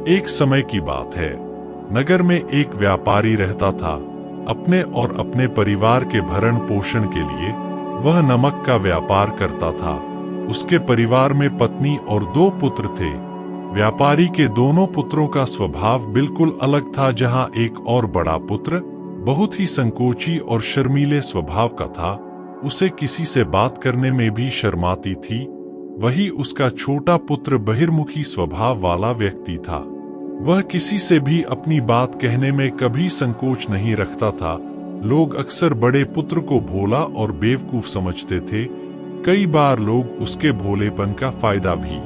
एक समय की बात है। नगर में एक व्यापारी रहता था। अपने और अपने परिवार के भरण पोषण के लिए वह नमक का व्यापार करता था। उसके परिवार में पत्नी और 2 पुत्र थे। व्यापारी के दोनों पुत्रों का स्वभाव बिल्कुल अलग था। जहां एक और बड़ा पुत्र बहुत ही संकोची और शर्मीले स्वभाव का था, उसे किसी से बात करने में भी शर्माती थी, वही उसका छोटा पुत्र बहिर्मुखी स्वभाव वाला व्यक्ति था। वह किसी से भी अपनी बात कहने में कभी संकोच नहीं रखता था। लोग अक्सर बड़े पुत्र को भोला और बेवकूफ समझते थे। कई बार लोग उसके भोलेपन का फायदा भी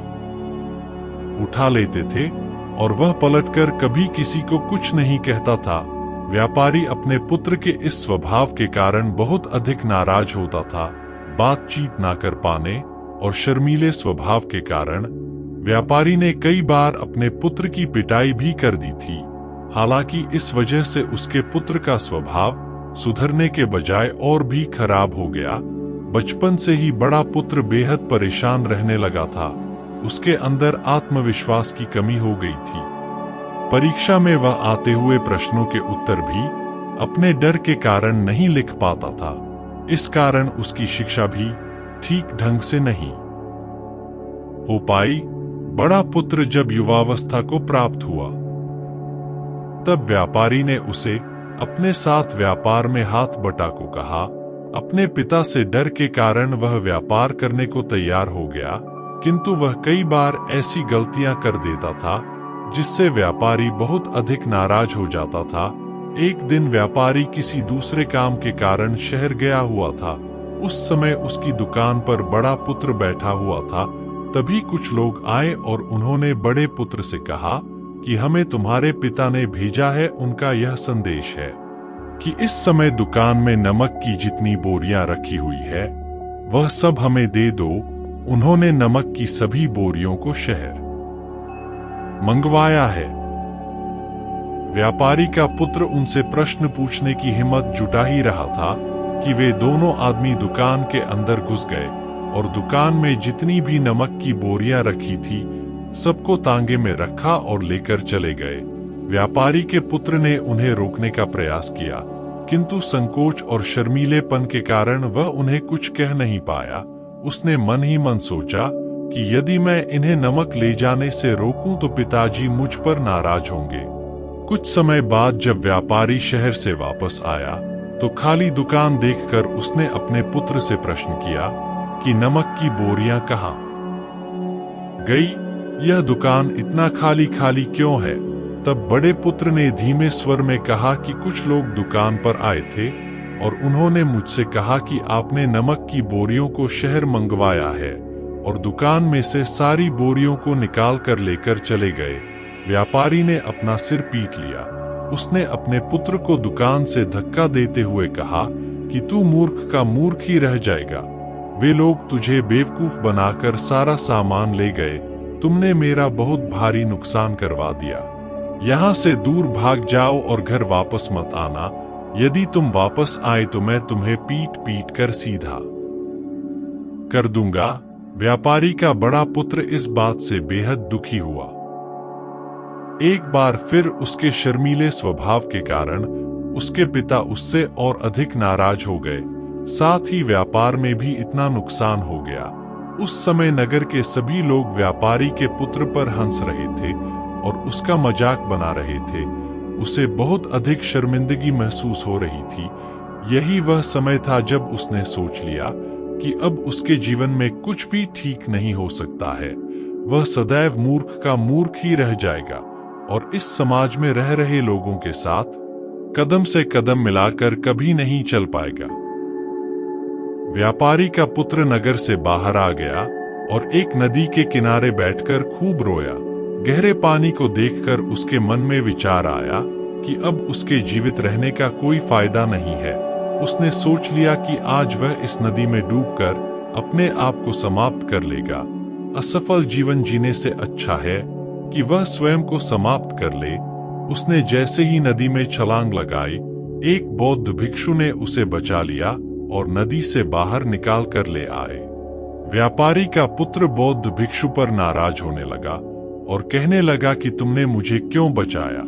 उठा लेते थे और वह पलटकर कभी किसी को कुछ नहीं कहता था। व्यापारी अपने पुत्र के इस स्वभाव के कारण बहुत अधिक नाराज होता था। बातचीत ना कर पाने और शर्मीले स्वभाव के कारण व्यापारी ने कई बार अपने पुत्र की पिटाई भी कर दी थी। हालांकि इस वजह से उसके पुत्र का स्वभाव सुधरने के बजाय और भी खराब हो गया। बचपन से ही बड़ा पुत्र बेहद परेशान रहने लगा था। उसके अंदर आत्मविश्वास की कमी हो गई थी। परीक्षा में वह आते हुए प्रश्नों के उत्तर भी अपने डर के कारण नहीं लिख पाता था। इस कारण उसकी शिक्षा भी ठीक ढंग से नहीं हो पाई। बड़ा पुत्र जब युवावस्था को प्राप्त हुआ, तब व्यापारी ने उसे अपने साथ व्यापार में हाथ बटा को कहा। अपने पिता से डर के कारण वह व्यापार करने को तैयार हो गया, किंतु वह कई बार ऐसी गलतियां कर देता था जिससे व्यापारी बहुत अधिक नाराज हो जाता था। एक दिन व्यापारी किसी दूसरे काम के कारण शहर गया हुआ था। उस समय उसकी दुकान पर बड़ा पुत्र बैठा हुआ था। तभी कुछ लोग आए और उन्होंने बड़े पुत्र से कहा कि हमें तुम्हारे पिता ने भेजा है। उनका यह संदेश है कि इस समय दुकान में नमक की जितनी बोरियां रखी हुई है वह सब हमें दे दो। उन्होंने नमक की सभी बोरियों को शहर मंगवाया है। व्यापारी का पुत्र उनसे प्रश्न पूछने की हिम्मत जुटा ही रहा था कि वे दोनों आदमी दुकान के अंदर घुस गए और दुकान में जितनी भी नमक की बोरियां रखी थी सबको तांगे में रखा और लेकर चले गए। व्यापारी के पुत्र ने उन्हें रोकने का प्रयास किया, किंतु संकोच और शर्मीलेपन के कारण वह उन्हें कुछ कह नहीं पाया। उसने मन ही मन सोचा कि यदि मैं इन्हें नमक ले जाने से रोकूं तो पिताजी मुझ पर नाराज होंगे। कुछ समय बाद जब व्यापारी शहर से वापस आया तो खाली दुकान देखकर उसने अपने पुत्र से प्रश्न किया कि नमक की बोरियां कहाँ गई? यह दुकान इतना खाली खाली क्यों है? तब बड़े पुत्र ने धीमे स्वर में कहा कि कुछ लोग दुकान पर आए थे और उन्होंने मुझसे कहा कि आपने नमक की बोरियों को शहर मंगवाया है, और दुकान में से सारी बोरियों को निकाल कर लेकर चले गए। व्यापारी ने अपना सिर पीट लिया। उसने अपने पुत्र को दुकान से धक्का देते हुए कहा कि तू मूर्ख का मूर्ख ही रह जाएगा। वे लोग तुझे बेवकूफ बनाकर सारा सामान ले गए। तुमने मेरा बहुत भारी नुकसान करवा दिया। यहाँ से दूर भाग जाओ और घर वापस मत आना। यदि तुम वापस आए तो मैं तुम्हें पीट पीट कर सीधा कर दूंगा। व्यापारी का बड़ा पुत्र इस बात से बेहद दुखी हुआ। एक बार फिर उसके शर्मीले स्वभाव के कारण उसके पिता उससे और अधिक नाराज हो गए। साथ ही व्यापार में भी इतना नुकसान हो गया। उस समय नगर के सभी लोग व्यापारी के पुत्र पर हंस रहे थे और उसका मजाक बना रहे थे। उसे बहुत अधिक शर्मिंदगी महसूस हो रही थी। यही वह समय था जब उसने सोच लिया कि अब उसके जीवन में कुछ भी ठीक नहीं हो सकता है। वह सदैव मूर्ख का मूर्ख ही रह जाएगा और इस समाज में रह रहे लोगों के साथ कदम से कदम मिलाकर कभी नहीं चल पाएगा। व्यापारी का पुत्र नगर से बाहर आ गया और एक नदी के किनारे बैठकर खूब रोया। गहरे पानी को देखकर उसके मन में विचार आया कि अब उसके जीवित रहने का कोई फायदा नहीं है। उसने सोच लिया कि आज वह इस नदी में डूबकर अपने आप को समाप्त कर लेगा। असफल जीवन जीने से अच्छा है कि वह स्वयं को समाप्त कर ले। उसने जैसे ही नदी में छलांग लगाई, एक बौद्ध भिक्षु ने उसे बचा लिया और नदी से बाहर निकाल कर ले आए। व्यापारी का पुत्र बौद्ध भिक्षु पर नाराज होने लगा। और कहने लगा कि तुमने मुझे क्यों बचाया?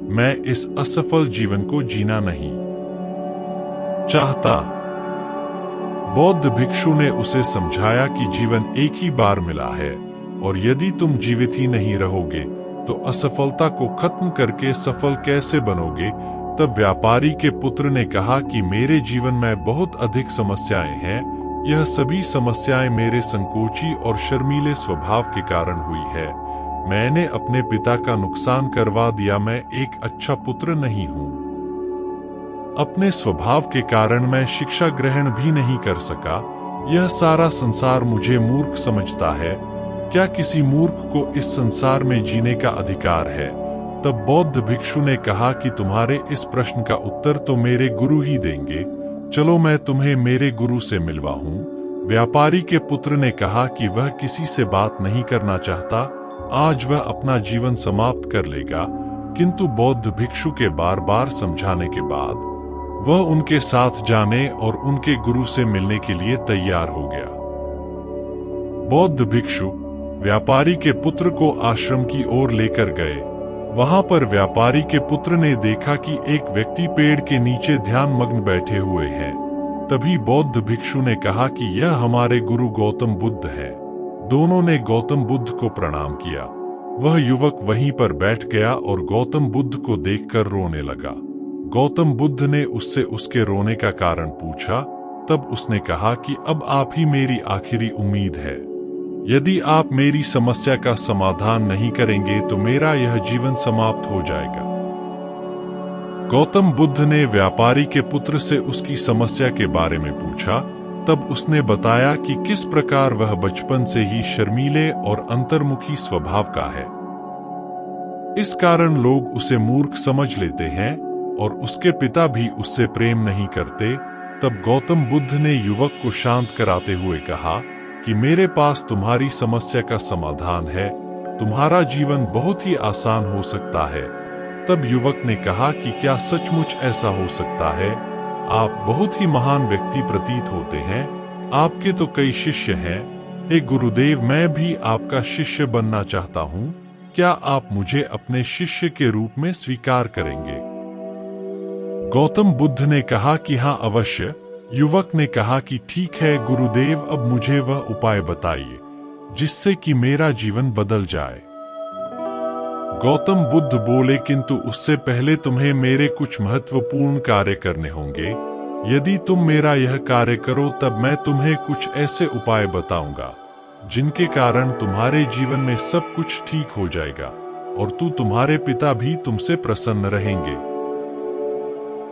मैं इस असफल जीवन को जीना नहीं चाहता। बौद्ध भिक्षु ने उसे समझाया कि जीवन एक ही बार मिला है और यदि तुम जीवित ही नहीं रहोगे तो असफलता को खत्म करके सफल कैसे बनोगे? तब व्यापारी के पुत्र ने कहा कि मेरे जीवन में बहुत अधिक समस्याएं हैं। यह सभी समस्याएं मेरे संकोची और शर्मीले स्वभाव के कारण हुई है। मैंने अपने पिता का नुकसान करवा दिया। मैं एक अच्छा पुत्र नहीं हूं। अपने स्वभाव के कारण मैं शिक्षा ग्रहण भी नहीं कर सका। यह सारा संसार मुझे मूर्ख समझता है। क्या किसी मूर्ख को इस संसार में जीने का अधिकार है? तब बौद्ध भिक्षु ने कहा कि तुम्हारे इस प्रश्न का उत्तर तो मेरे गुरु ही देंगे। चलो मैं तुम्हें मेरे गुरु से मिलवाऊं। व्यापारी के पुत्र ने कहा कि वह किसी से बात नहीं करना चाहता। आज वह अपना जीवन समाप्त कर लेगा। किंतु बौद्ध भिक्षु के बार बार समझाने के बाद वह उनके साथ जाने और उनके गुरु से मिलने के लिए तैयार हो गया। बौद्ध भिक्षु व्यापारी के पुत्र को आश्रम की ओर लेकर गए। वहां पर व्यापारी के पुत्र ने देखा कि एक व्यक्ति पेड़ के नीचे ध्यान मग्न बैठे हुए हैं। तभी बौद्ध भिक्षु ने कहा कि यह हमारे गुरु गौतम बुद्ध हैं। दोनों ने गौतम बुद्ध को प्रणाम किया। वह युवक वहीं पर बैठ गया और गौतम बुद्ध को देखकर रोने लगा। गौतम बुद्ध ने उससे उसके रोने का कारण पूछा। तब उसने कहा कि अब आप ही मेरी आखिरी उम्मीद है। यदि आप मेरी समस्या का समाधान नहीं करेंगे तो मेरा यह जीवन समाप्त हो जाएगा। गौतम बुद्ध ने व्यापारी के पुत्र से उसकी समस्या के बारे में पूछा। तब उसने बताया कि किस प्रकार वह बचपन से ही शर्मीले और अंतर्मुखी स्वभाव का है। इस कारण लोग उसे मूर्ख समझ लेते हैं और उसके पिता भी उससे प्रेम नहीं करते। तब गौतम बुद्ध ने युवक को शांत कराते हुए कहा कि मेरे पास तुम्हारी समस्या का समाधान है। तुम्हारा जीवन बहुत ही आसान हो सकता है। तब युवक ने कहा कि क्या सचमुच ऐसा हो सकता है? आप बहुत ही महान व्यक्ति प्रतीत होते हैं। आपके तो कई शिष्य हैं। हे गुरुदेव, मैं भी आपका शिष्य बनना चाहता हूं। क्या आप मुझे अपने शिष्य के रूप में स्वीकार करेंगे? गौतम बुद्ध ने कहा कि हाँ, अवश्य। युवक ने कहा कि ठीक है गुरुदेव, अब मुझे वह उपाय बताइए जिससे कि मेरा जीवन बदल जाए। गौतम बुद्ध बोले, किंतु उससे पहले तुम्हें मेरे कुछ महत्वपूर्ण कार्य करने होंगे। यदि तुम मेरा यह कार्य करो तब मैं तुम्हें कुछ ऐसे उपाय बताऊंगा जिनके कारण तुम्हारे जीवन में सब कुछ ठीक हो जाएगा और तुम्हारे पिता भी तुमसे प्रसन्न रहेंगे।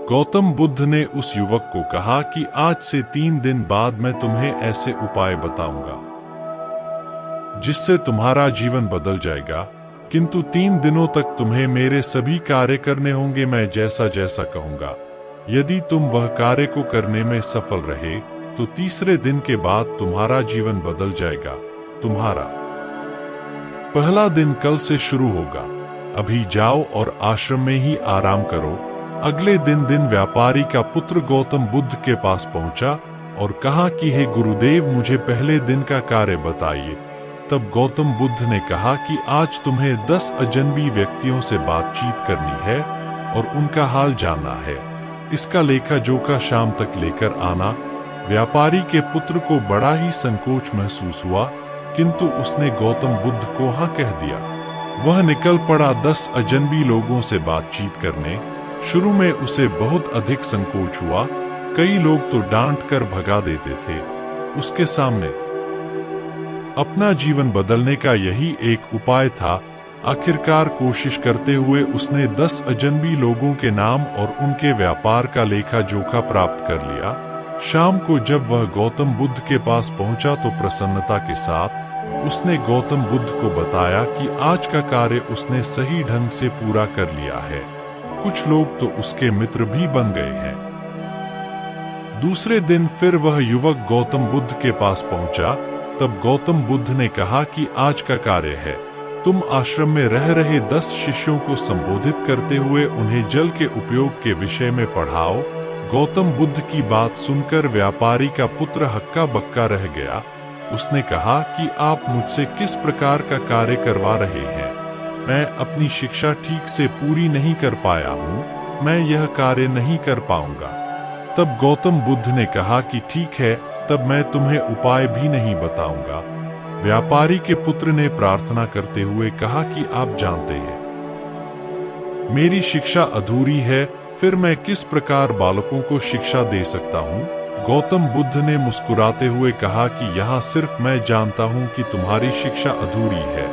गौतम बुद्ध ने उस युवक को कहा कि आज से 3 दिन बाद मैं तुम्हें ऐसे उपाय बताऊंगा जिससे तुम्हारा जीवन बदल जाएगा। किंतु 3 दिनों तक तुम्हें मेरे सभी कार्य करने होंगे, मैं जैसा जैसा कहूंगा। यदि तुम वह कार्य को करने में सफल रहे तो तीसरे दिन के बाद तुम्हारा जीवन बदल जाएगा। तुम्हारा पहला दिन कल से शुरू होगा। अभी जाओ और आश्रम में ही आराम करो। अगले दिन व्यापारी का पुत्र गौतम बुद्ध के पास पहुंचा और कहा कि हे गुरुदेव, मुझे पहले दिन का कार्य बताइए। तब गौतम बुद्ध ने कहा कि आज तुम्हें 10 अजनबी व्यक्तियों से बातचीत करनी है और उनका हाल जानना है। इसका लेखा जोखा शाम तक लेकर आना। व्यापारी के पुत्र को बड़ा ही संकोच महसूस हुआ, किंतु उसने गौतम बुद्ध को हाँ कह दिया। वह निकल पड़ा 10 अजनबी लोगों से बातचीत करने। शुरू में उसे बहुत अधिक संकोच हुआ। कई लोग तो डांट कर भगा देते थे। उसके सामने अपना जीवन बदलने का यही एक उपाय था। आखिरकार कोशिश करते हुए उसने 10 अजनबी लोगों के नाम और उनके व्यापार का लेखा जोखा प्राप्त कर लिया। शाम को जब वह गौतम बुद्ध के पास पहुंचा तो प्रसन्नता के साथ उसने गौतम बुद्ध को बताया कि आज का कार्य उसने सही ढंग से पूरा कर लिया है। कुछ लोग तो उसके मित्र भी बन गए हैं। दूसरे दिन फिर वह युवक गौतम बुद्ध के पास पहुंचा। तब गौतम बुद्ध ने कहा कि आज का कार्य है, तुम आश्रम में रह रहे 10 शिष्यों को संबोधित करते हुए उन्हें जल के उपयोग के विषय में पढ़ाओ। गौतम बुद्ध की बात सुनकर व्यापारी का पुत्र हक्का बक्का रह गया। उसने कहा कि आप मुझसे किस प्रकार का कार्य करवा रहे हैं? मैं अपनी शिक्षा ठीक से पूरी नहीं कर पाया हूँ, मैं यह कार्य नहीं कर पाऊंगा। तब गौतम बुद्ध ने कहा कि ठीक है, तब मैं तुम्हें उपाय भी नहीं बताऊंगा। व्यापारी के पुत्र ने प्रार्थना करते हुए कहा कि आप जानते हैं, मेरी शिक्षा अधूरी है, फिर मैं किस प्रकार बालकों को शिक्षा दे सकता हूँ? गौतम बुद्ध ने मुस्कुराते हुए कहा कि यहाँ सिर्फ मैं जानता हूँ कि तुम्हारी शिक्षा अधूरी है,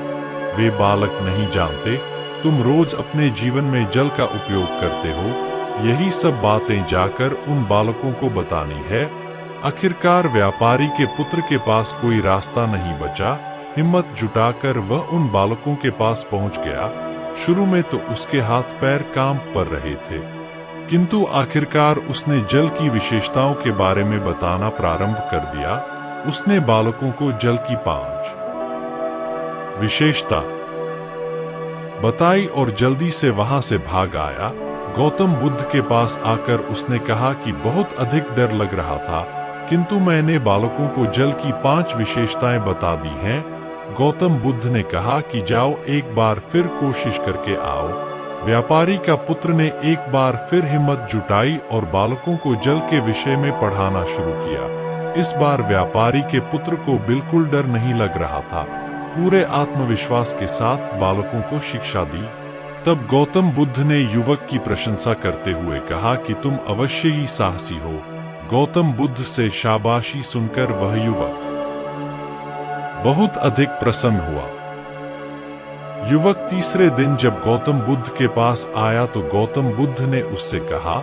वे बालक नहीं जानते। तुम रोज अपने जीवन में जल का उपयोग करते हो, यही सब बातें जाकर उन बालकों को बतानी है। आखिरकार व्यापारी के पुत्र के पास कोई रास्ता नहीं बचा। हिम्मत जुटाकर वह उन बालकों के पास पहुंच गया। शुरू में तो उसके हाथ पैर काम पर रहे थे, किंतु आखिरकार उसने जल की विशेषताओं के बारे में बताना प्रारंभ कर दिया। उसने बालकों को जल की 5 विशेषता बताई और जल्दी से वहां से भाग आया। गौतम बुद्ध के पास आकर उसने कहा कि बहुत अधिक डर लग रहा था, किंतु मैंने बालकों को जल की 5 विशेषताएं बता दी हैं। गौतम बुद्ध ने कहा कि जाओ एक बार फिर कोशिश करके आओ। व्यापारी का पुत्र ने एक बार फिर हिम्मत जुटाई और बालकों को जल के विषय में पढ़ाना शुरू किया। इस बार व्यापारी के पुत्र को बिल्कुल डर नहीं लग रहा था, पूरे आत्मविश्वास के साथ बालकों को शिक्षा दी। तब गौतम बुद्ध ने युवक की प्रशंसा करते हुए कहा कि तुम अवश्य ही साहसी हो। गौतम बुद्ध से शाबाशी सुनकर वह युवक बहुत अधिक प्रसन्न हुआ। युवक तीसरे दिन जब गौतम बुद्ध के पास आया तो गौतम बुद्ध ने उससे कहा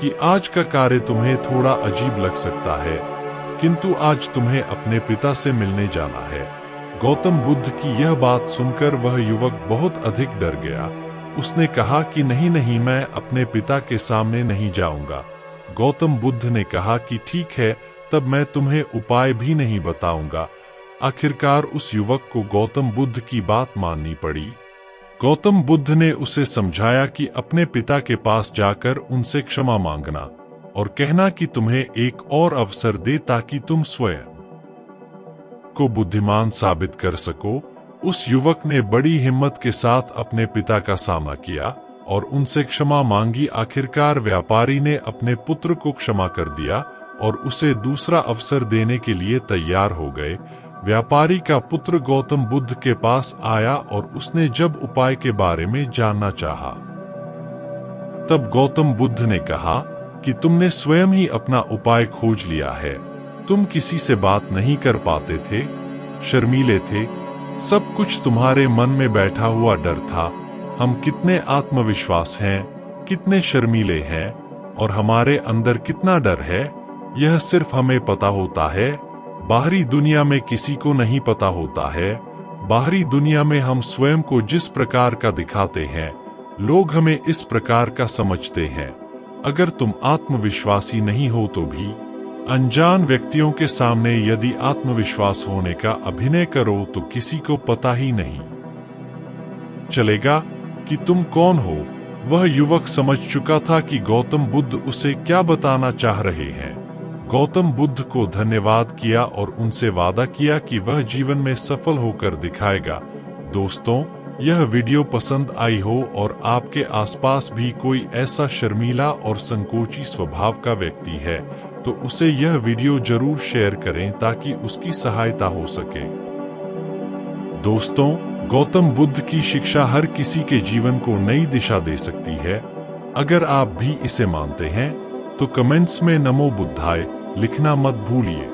कि आज का कार्य तुम्हें थोड़ा अजीब लग सकता है, किंतु आज तुम्हें अपने पिता से मिलने जाना है। गौतम बुद्ध की यह बात सुनकर वह युवक बहुत अधिक डर गया। उसने कहा कि नहीं नहीं, मैं अपने पिता के सामने नहीं जाऊंगा। गौतम बुद्ध ने कहा कि ठीक है, तब मैं तुम्हें उपाय भी नहीं बताऊंगा। आखिरकार उस युवक को गौतम बुद्ध की बात माननी पड़ी। गौतम बुद्ध ने उसे समझाया कि अपने पिता के पास जाकर उनसे क्षमा मांगना और कहना कि तुम्हें एक और अवसर दे ताकि तुम स्वयं को बुद्धिमान साबित कर सको। उस युवक ने बड़ी हिम्मत के साथ अपने पिता का सामना किया और उनसे क्षमा मांगी। आखिरकार व्यापारी ने अपने पुत्र को क्षमा कर दिया और उसे दूसरा अवसर देने के लिए तैयार हो गए। व्यापारी का पुत्र गौतम बुद्ध के पास आया और उसने जब उपाय के बारे में जानना चाहा, तब गौतम बुद्ध ने कहा कि तुमने स्वयं ही अपना उपाय खोज लिया है। तुम किसी से बात नहीं कर पाते थे, शर्मीले थे, सब कुछ तुम्हारे मन में बैठा हुआ डर था। हम कितने आत्मविश्वास हैं, कितने शर्मीले हैं और हमारे अंदर कितना डर है, यह सिर्फ हमें पता होता है। बाहरी दुनिया में किसी को नहीं पता होता है। बाहरी दुनिया में हम स्वयं को जिस प्रकार का दिखाते हैं, लोग हमें इस प्रकार का समझते हैं। अगर तुम आत्मविश्वासी नहीं हो तो भी अनजान व्यक्तियों के सामने यदि आत्मविश्वास होने का अभिनय करो तो किसी को पता ही नहीं चलेगा कि तुम कौन हो। वह युवक समझ चुका था कि गौतम बुद्ध उसे क्या बताना चाह रहे हैं। गौतम बुद्ध को धन्यवाद किया और उनसे वादा किया कि वह जीवन में सफल होकर दिखाएगा। दोस्तों, यह वीडियो पसंद आई हो और आपके आसपास भी कोई ऐसा शर्मीला और संकोची स्वभाव का व्यक्ति है तो उसे यह वीडियो जरूर शेयर करें ताकि उसकी सहायता हो सके। दोस्तों, गौतम बुद्ध की शिक्षा हर किसी के जीवन को नई दिशा दे सकती है। अगर आप भी इसे मानते हैं तो कमेंट्स में नमो बुद्धाय लिखना मत भूलिए।